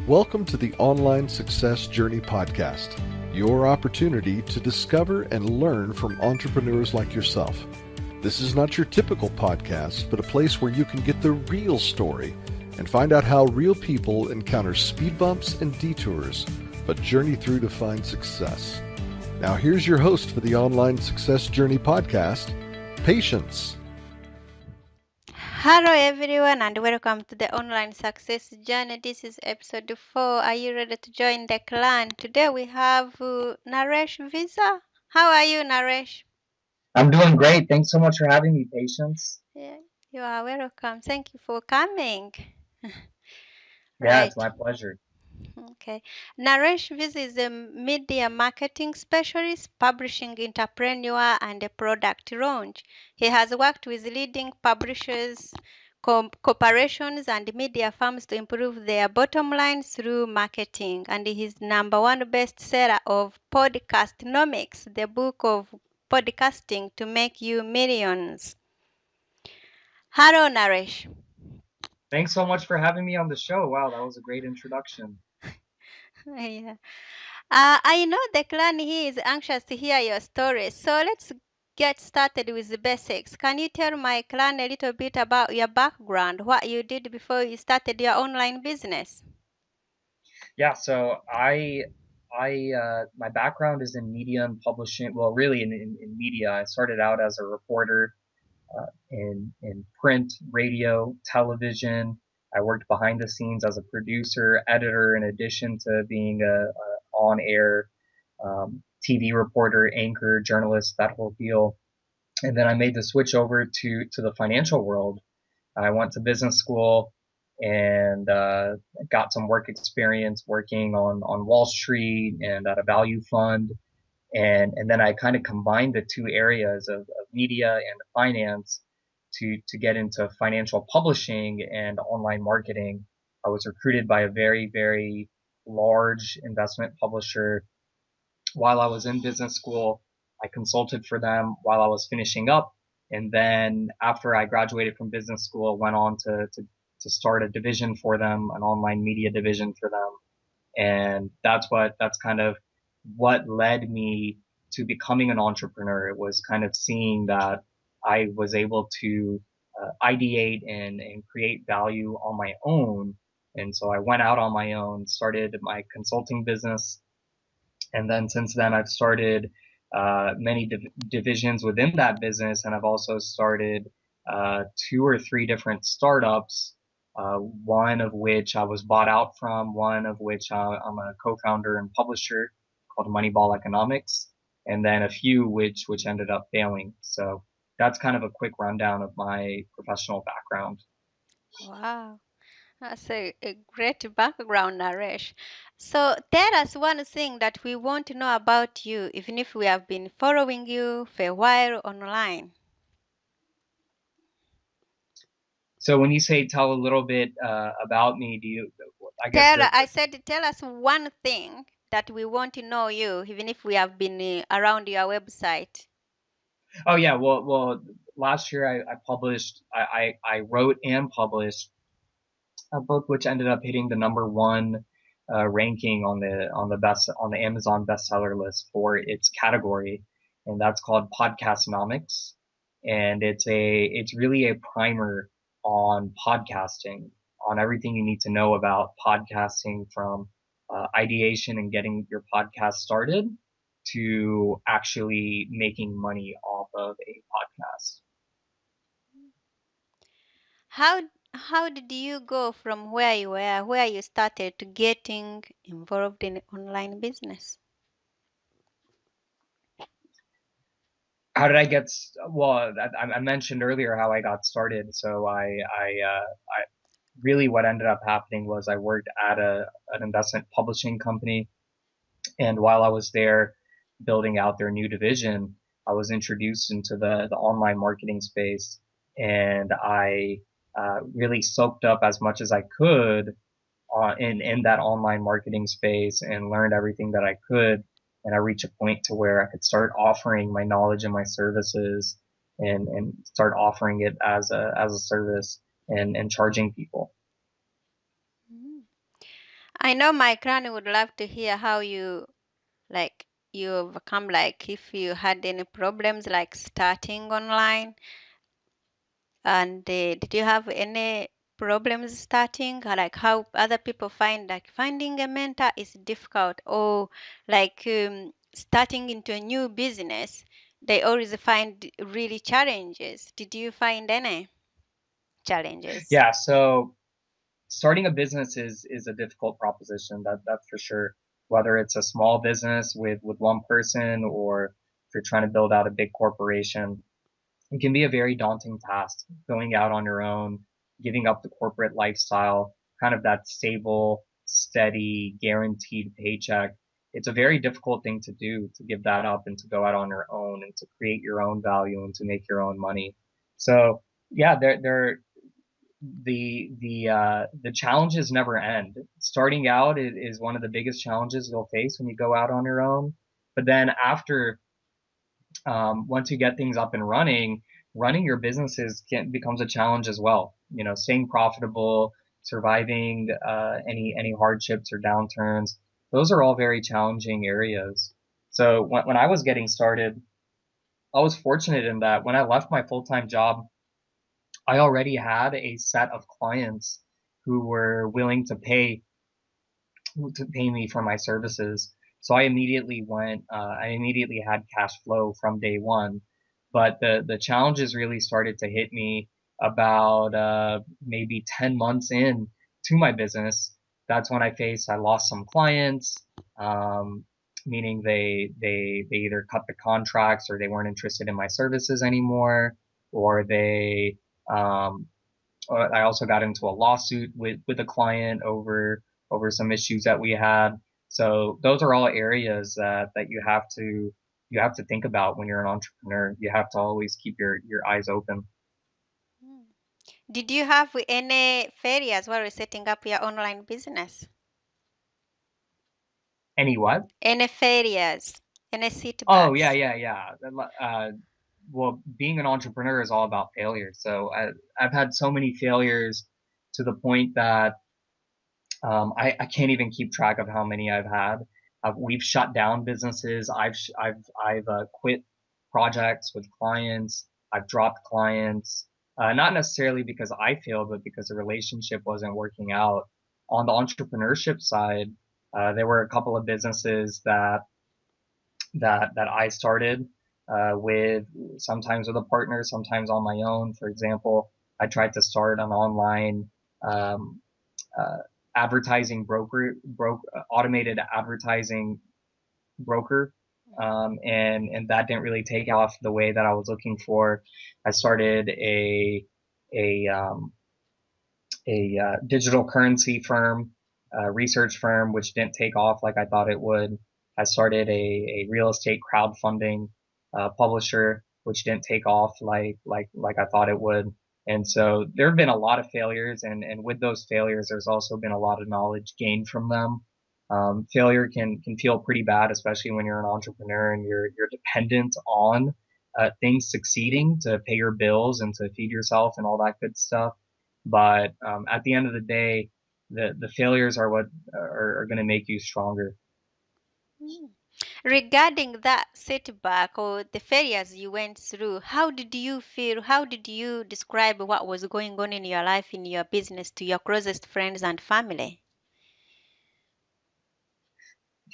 Welcome to the Online Success Journey Podcast, your opportunity to discover and learn from entrepreneurs like yourself. This is not your typical podcast, but a place where you can get the real story and find out how real people encounter speed bumps and detours, but journey through to find success. Now here's your host for the Online Success Journey Podcast, Patience. Hello everyone and welcome to the Online Success Journey. This is episode 4. Are you ready to join the clan? Today we have Naresh Vissa. How are you, Naresh? I'm doing great. Thanks so much for having me, Patience. Yeah, you are welcome. Thank you for coming. Yeah, Right. it's my pleasure. Okay. Naresh Vissa is a media marketing specialist, publishing entrepreneur, and a product launch. He has worked with leading publishers, corporations, and media firms to improve their bottom line through marketing. And he's #1 bestseller of Podcastnomics, the book of podcasting to make you millions. Hello, Naresh. Thanks so much for having me on the show. Wow, that was a great introduction. Yeah. I know the clan here is anxious to hear your story, so let's get started with the basics. Can you tell my clan a little bit about your background, what you did before you started your online business? Yeah, so my background is in media and publishing. Well, really in media. I started out as a reporter in print, radio, television. I worked behind the scenes as a producer, editor, in addition to being a on-air TV reporter, anchor, journalist, that whole deal. And then I made the switch over to the financial world. I went to business school and got some work experience working on Wall Street and at a value fund. And then I kind of combined the two areas of media and finance to get into financial publishing and online marketing. I was recruited by a very, very large investment publisher while I was in business school. I consulted for them while I was finishing up. And then after I graduated from business school, went on to start a division for them, an online media division for them. And that's kind of what led me to becoming an entrepreneur. It was kind of seeing that I was able to ideate and create value on my own. And so I went out on my own, started my consulting business, and then since then, I've started many divisions within that business, and I've also started 2 or 3 different startups. One of which I was bought out from, one of which I'm a co-founder and publisher called Moneyball Economics, and then a few which ended up failing. So that's kind of a quick rundown of my professional background. Wow, that's a great background, Naresh. So tell us one thing that we want to know about you, even if we have been following you for a while online. So when you say tell a little bit about me, I guess I said, tell us one thing that we want to know you, even if we have been around your website. Oh yeah, well, last year I wrote and published a book which ended up hitting the #1 ranking on the Amazon bestseller list for its category, and that's called Podcastnomics, and it's really a primer on podcasting, on everything you need to know about podcasting, from ideation and getting your podcast started to actually making money off of a podcast. How did you go from where you were, where you started, to getting involved in online business? How did I get? Well, I mentioned earlier how I got started. So I really what ended up happening was I worked at an investment publishing company, and while I was there building out their new division, I was introduced into the online marketing space, and I really soaked up as much as I could in that online marketing space and learned everything that I could. And I reached a point to where I could start offering my knowledge and my services and start offering it as a service and charging people. Mm. I know my granny would love to hear how you overcome, like if you had any problems like starting online. And did you have any problems starting? Like how other people find like finding a mentor is difficult, or like starting into a new business, they always find really challenges. Did you find any challenges? Yeah, so starting a business is a difficult proposition, that's for sure. Whether it's a small business with one person, or if you're trying to build out a big corporation, it can be a very daunting task going out on your own, giving up the corporate lifestyle, kind of that stable, steady, guaranteed paycheck. It's a very difficult thing to do, to give that up and to go out on your own and to create your own value and to make your own money. So yeah, the challenges never end. Starting out is one of the biggest challenges you'll face when you go out on your own. But then after, once you get things up and running your businesses becomes a challenge as well. You know, staying profitable, surviving any hardships or downturns. Those are all very challenging areas. So when I was getting started, I was fortunate in that when I left my full-time job, I already had a set of clients who were willing to pay me for my services. So I immediately had cash flow from day one. But the challenges really started to hit me about maybe 10 months in to my business. That's when I lost some clients, meaning they either cut the contracts or they weren't interested in my services anymore, or um, I also got into a lawsuit with a client over some issues that we had. So those are all areas that you have to think about when you're an entrepreneur. You have to always keep your eyes open. Mm. Did you have any failures while you're setting up your online business? Any what? Any failures? Any Oh, yeah, setbacks? yeah, yeah. Well, being an entrepreneur is all about failure. So I've had so many failures to the point that I can't even keep track of how many I've had. We've shut down businesses. I've quit projects with clients. I've dropped clients, not necessarily because I failed, but because the relationship wasn't working out. On the entrepreneurship side, there were a couple of businesses that I started with, sometimes with a partner, sometimes on my own. For example, I tried to start an online um, uh, advertising automated advertising broker. And that didn't really take off the way that I was looking for. I started a um, a digital currency firm, research firm, which didn't take off like I thought it would. I started a real estate crowdfunding publisher, which didn't take off like I thought it would. And so there have been a lot of failures, and with those failures, there's also been a lot of knowledge gained from them. Failure can feel pretty bad, especially when you're an entrepreneur and you're dependent on things succeeding to pay your bills and to feed yourself and all that good stuff. But at the end of the day, the failures are what are going to make you stronger. Mm. Regarding that setback or the failures you went through, how did you feel? How did you describe what was going on in your life, in your business, to your closest friends and family?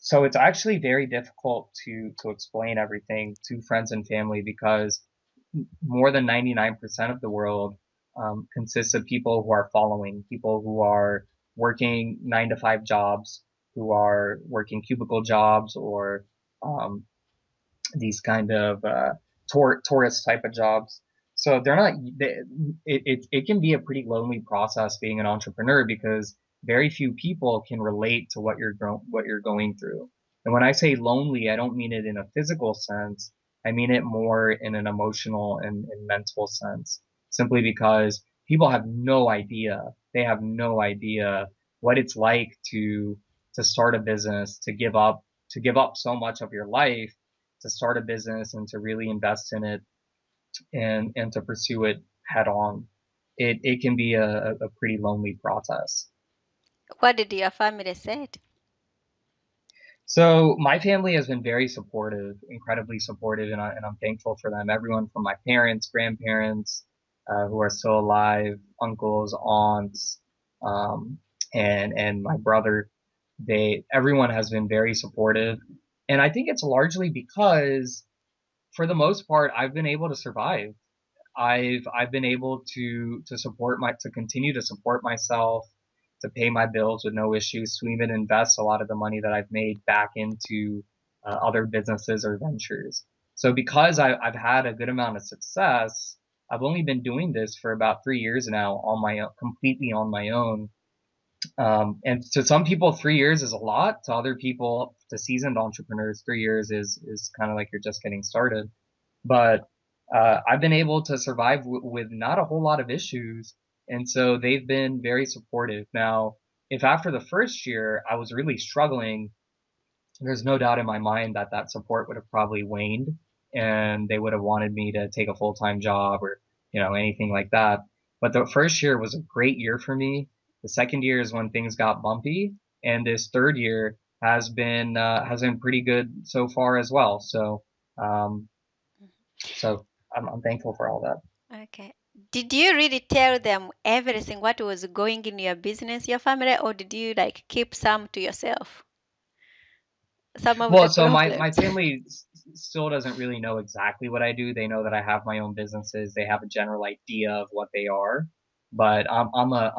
So it's actually very difficult to explain everything to friends and family, because more than 99% of the world consists of people who are following, people who are working 9 to 5 jobs, who are working cubicle jobs, or um, these kind of tourist type of jobs. So they're not. It can be a pretty lonely process being an entrepreneur, because very few people can relate to what you're going through. And when I say lonely, I don't mean it in a physical sense. I mean it more in an emotional and mental sense. Simply because people have no idea. They have no idea what it's like to start a business, to give up so much of your life to start a business and to really invest in it, and to pursue it head on. It can be a pretty lonely process. What did your family say? So my family has been very supportive, incredibly supportive, and I'm thankful for them. Everyone from my parents, grandparents, who are still alive, uncles, aunts, um, and my brother, everyone has been very supportive. And I think it's largely because, for the most part, I've been able to survive. I've been able to continue to support myself, to pay my bills with no issues, to even invest a lot of the money that I've made back into other businesses or ventures. So because I've had a good amount of success, I've only been doing this for about 3 years now on my own, completely on my own. And to some people, 3 years is a lot. To other people, to seasoned entrepreneurs, 3 years is kind of like you're just getting started. But I've been able to survive with not a whole lot of issues, and so they've been very supportive. Now, if after the first year I was really struggling, there's no doubt in my mind that that support would have probably waned, and they would have wanted me to take a full-time job or anything like that. But the first year was a great year for me. The second year is when things got bumpy, and this third year has been pretty good so far as well. Um, so I'm thankful for all that. Okay. Did you really tell them everything what was going in your business, your family, or did you like keep some to yourself? Some of Well, the so my problems. family still doesn't really know exactly what I do. They know that I have my own businesses. They have a general idea of what they are, but I'm a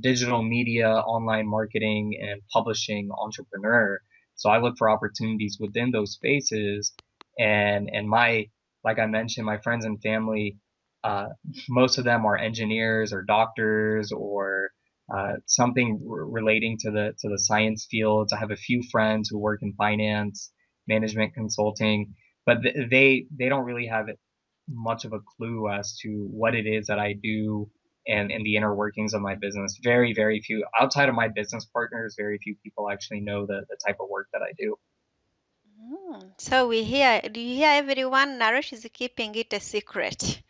digital media, online marketing, and publishing entrepreneur. So I look for opportunities within those spaces, and my like I mentioned, my friends and family, uh, most of them are engineers or doctors or something relating to the science fields. I have a few friends who work in finance, management consulting, but they don't really have much of a clue as to what it is that I do and the inner workings of my business. Very few outside of my business partners, very few people actually know the type of work that I do. So we hear, do you hear everyone? Naresh is keeping it a secret.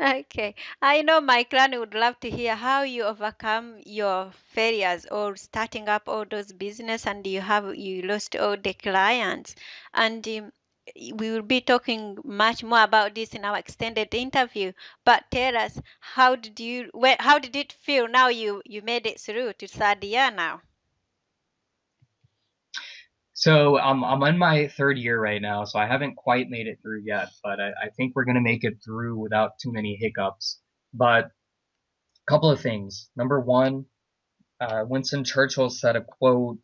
Okay. I know my clan would love to hear how you overcome your failures or starting up all those business and you lost all the clients. And we will be talking much more about this in our extended interview. But tell us, how did it feel now you made it through to third year now? So I'm in my third year right now, so I haven't quite made it through yet, but I think we're gonna make it through without too many hiccups. But a couple of things. Number one, Winston Churchill said a quote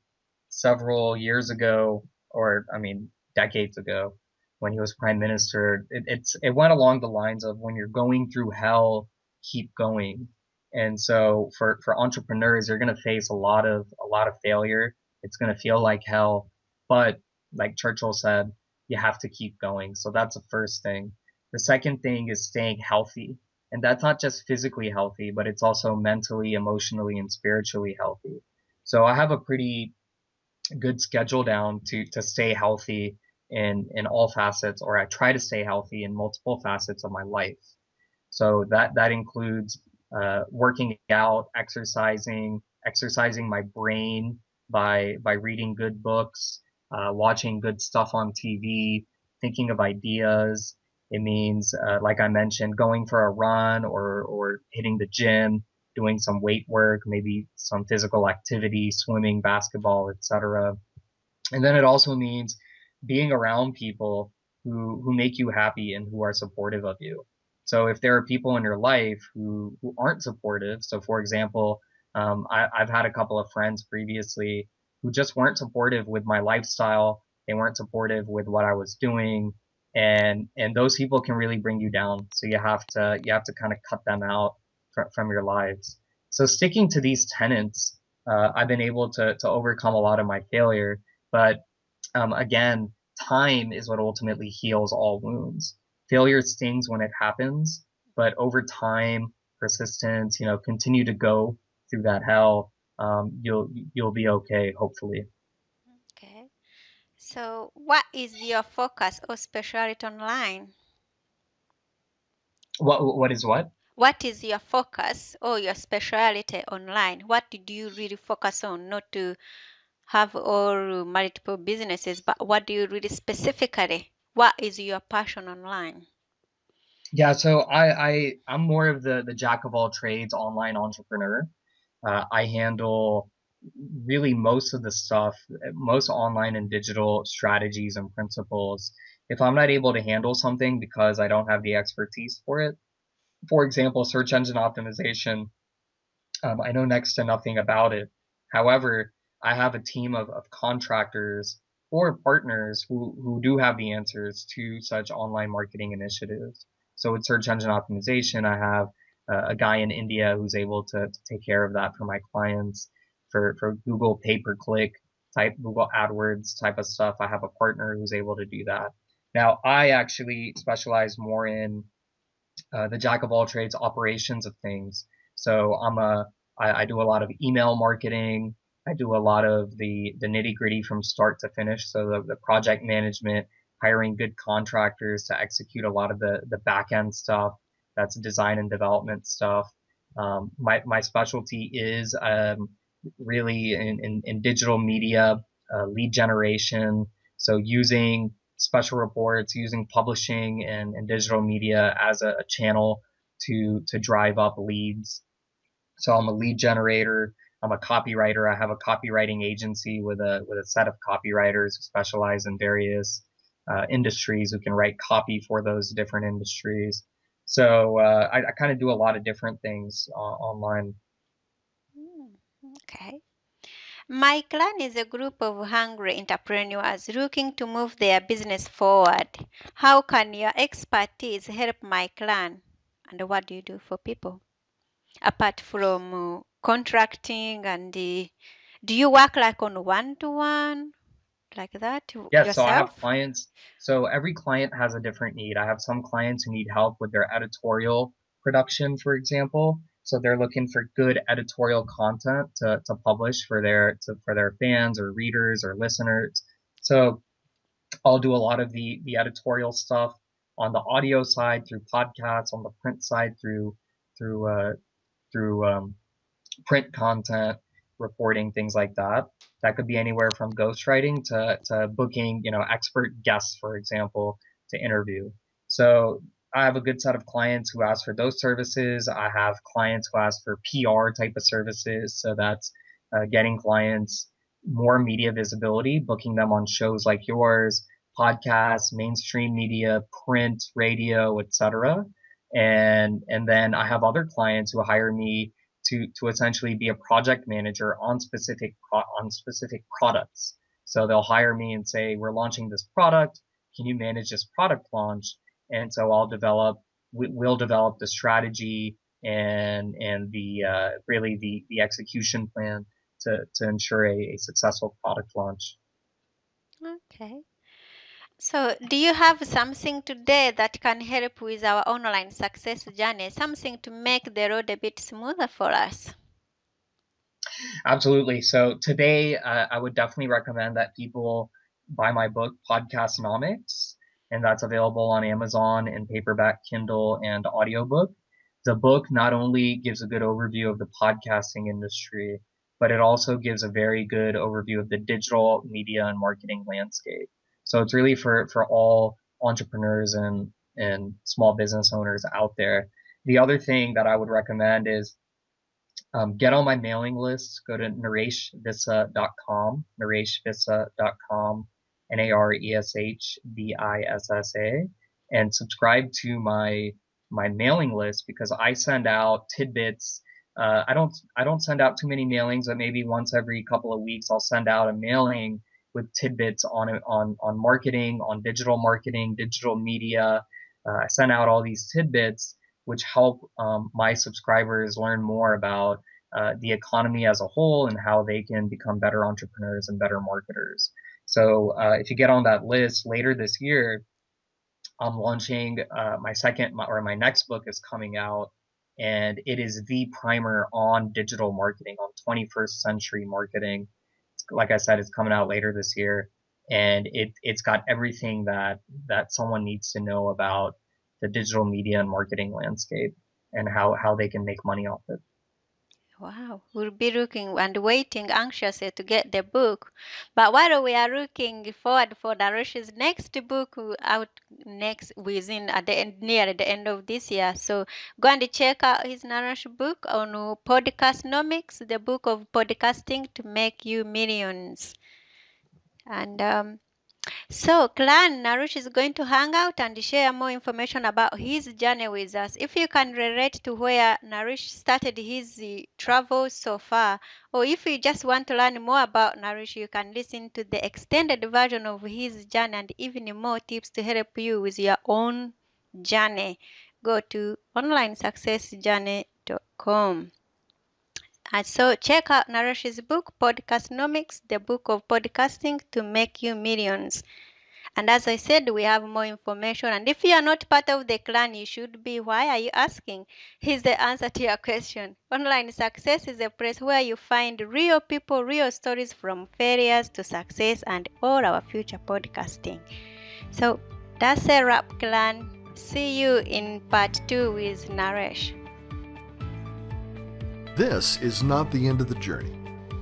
several years ago, or I mean, decades ago, when he was prime minister. It went along the lines of when you're going through hell, keep going. And so for entrepreneurs, you're going to face a lot of failure. It's going to feel like hell, but like Churchill said, you have to keep going. So that's the first thing. The second thing is staying healthy. And that's not just physically healthy, but it's also mentally, emotionally, and spiritually healthy. So I have a pretty good schedule down to stay healthy in all facets, or I try to stay healthy in multiple facets of my life. So that includes working out, exercising my brain by reading good books, watching good stuff on TV, thinking of ideas. It means, like I mentioned, going for a run or hitting the gym, doing some weight work, maybe some physical activity, swimming, basketball, etc. And then it also means being around people who make you happy and who are supportive of you. So if there are people in your life who aren't supportive, so for example, I've had a couple of friends previously who just weren't supportive with my lifestyle. They weren't supportive with what I was doing, and those people can really bring you down. So you have to kind of cut them out from your lives. So sticking to these tenets, I've been able to overcome a lot of my failure. But again, time is what ultimately heals all wounds. Failure stings when it happens, but over time, persistence, continue to go through that hell. You'll be okay, hopefully. Okay. So, what is your focus or specialty online? What is what? what is your focus or your specialty online? What do you really focus on? Not to have all multiple businesses, but what do you really specifically? What is your passion online? Yeah, so I'm more of the jack of all trades online entrepreneur. I handle really most of the stuff, most online and digital strategies and principles. If I'm not able to handle something because I don't have the expertise for it, for example, search engine optimization, I know next to nothing about it. However, I have a team of contractors or partners who do have the answers to such online marketing initiatives. So with search engine optimization, I have a guy in India who's able to take care of that for my clients. For Google pay-per-click type, Google AdWords type of stuff, I have a partner who's able to do that. Now, I actually specialize more in the jack of all trades operations of things. So I do a lot of email marketing. I do a lot of the nitty gritty from start to finish. So the project management, hiring good contractors to execute a lot of the back end stuff. That's design and development stuff. My specialty is really in digital media, lead generation. So using special reports, using publishing and digital media as a channel to drive up leads. So I'm a lead generator. I'm a copywriter. I have a copywriting agency with a set of copywriters who specialize in various industries who can write copy for those different industries. So I kind of do a lot of different things online. Hmm, okay. My clan is a group of hungry entrepreneurs looking to move their business forward. How can your expertise help my clan? And what do you do for people? Apart from contracting and do you work like on one-to-one like that Yes, so I have yourself? clients. So every client has a different need. I have some clients who need help with their editorial production, for example. So they're looking for good editorial content to publish for their fans or readers or listeners. So I'll do a lot of the editorial stuff on the audio side through podcasts, on the print side through through print content, reporting, things like that. That could be anywhere from ghostwriting to booking, expert guests, for example, to interview. So I have a good set of clients who ask for those services. I have clients who ask for PR type of services. So that's getting clients more media visibility, booking them on shows like yours, podcasts, mainstream media, print, radio, etc. And then I have other clients who hire me to essentially be a project manager on specific products. So they'll hire me and say, "We're launching this product. Can you manage this product launch?" And so we'll develop the strategy and the really the execution plan to ensure a successful product launch. Okay. So, do you have something today that can help with our online success journey? Something to make the road a bit smoother for us? Absolutely. So today, I would definitely recommend that people buy my book, Podcastnomics, and that's available on Amazon in paperback, Kindle, and audiobook. The book not only gives a good overview of the podcasting industry, but it also gives a very good overview of the digital media and marketing landscape. So it's really for all entrepreneurs and small business owners out there. The other thing that I would recommend is get on my mailing list. Go to nareshvissa.com, nareshvissa.com, NARESHVISSA, and subscribe to my mailing list because I send out tidbits. I don't send out too many mailings, but maybe once every couple of weeks I'll send out a mailing with tidbits on marketing, on digital marketing, digital media. I send out all these tidbits which help my subscribers learn more about the economy as a whole and how they can become better entrepreneurs and better marketers. So if you get on that list later this year, I'm launching my next book is coming out, and it is the primer on digital marketing, on 21st century marketing. Like I said, it's coming out later this year, and it's got everything that someone needs to know about the digital media and marketing landscape. and how they can make money off it. Wow, we'll be looking and waiting anxiously to get the book. But while we are looking forward for Naresh's next book out next within at the end, near the end of this year, so go and check out his Naresh book on Podcastnomics, the book of podcasting to make you millions. And so, Clan, Naresh is going to hang out and share more information about his journey with us. If you can relate to where Naresh started his travels so far, or if you just want to learn more about Naresh, you can listen to the extended version of his journey and even more tips to help you with your own journey. Go to onlinesuccessjourney.com. And so check out Naresh's book, Podcastnomics, the book of podcasting to make you millions. And as I said, we have more information. And if you are not part of the clan, you should be. Why are you asking? Here's the answer to your question. Online Success is a place where you find real people, real stories from failures to success and all our future podcasting. So that's a wrap, clan. See you in part 2 with Naresh. This is not the end of the journey.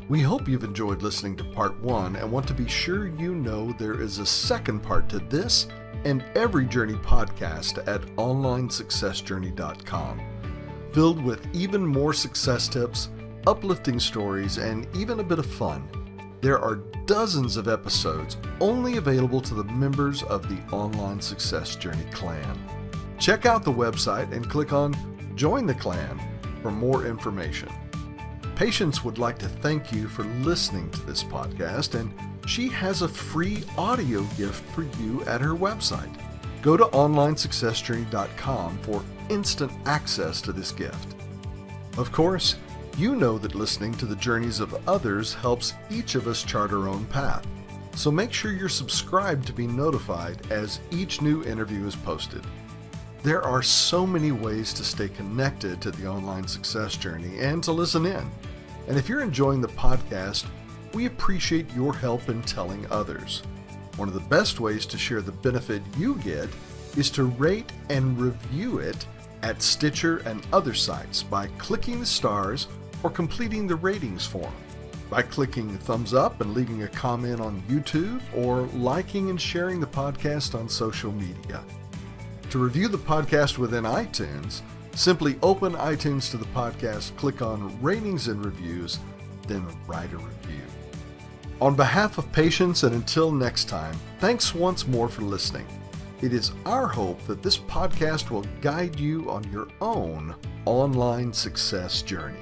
We hope you've enjoyed listening to part 1 and want to be sure you know there is a second part to this and every journey podcast at onlinesuccessjourney.com, filled with even more success tips, uplifting stories, and even a bit of fun. There are dozens of episodes only available to the members of the Online Success Journey clan. Check out the website and click on Join the Clan for more information. Patience would like to thank you for listening to this podcast, and she has a free audio gift for you at her website. Go to onlinesuccessjourney.com for instant access to this gift. Of course, you know that listening to the journeys of others helps each of us chart our own path, so make sure you're subscribed to be notified as each new interview is posted. There are so many ways to stay connected to the online success journey and to listen in. And if you're enjoying the podcast, we appreciate your help in telling others. One of the best ways to share the benefit you get is to rate and review it at Stitcher and other sites by clicking the stars or completing the ratings form, by clicking thumbs up and leaving a comment on YouTube, or liking and sharing the podcast on social media. To review the podcast within iTunes, simply open iTunes to the podcast, click on Ratings and Reviews, then write a review. On behalf of Patience, and until next time, thanks once more for listening. It is our hope that this podcast will guide you on your own online success journey.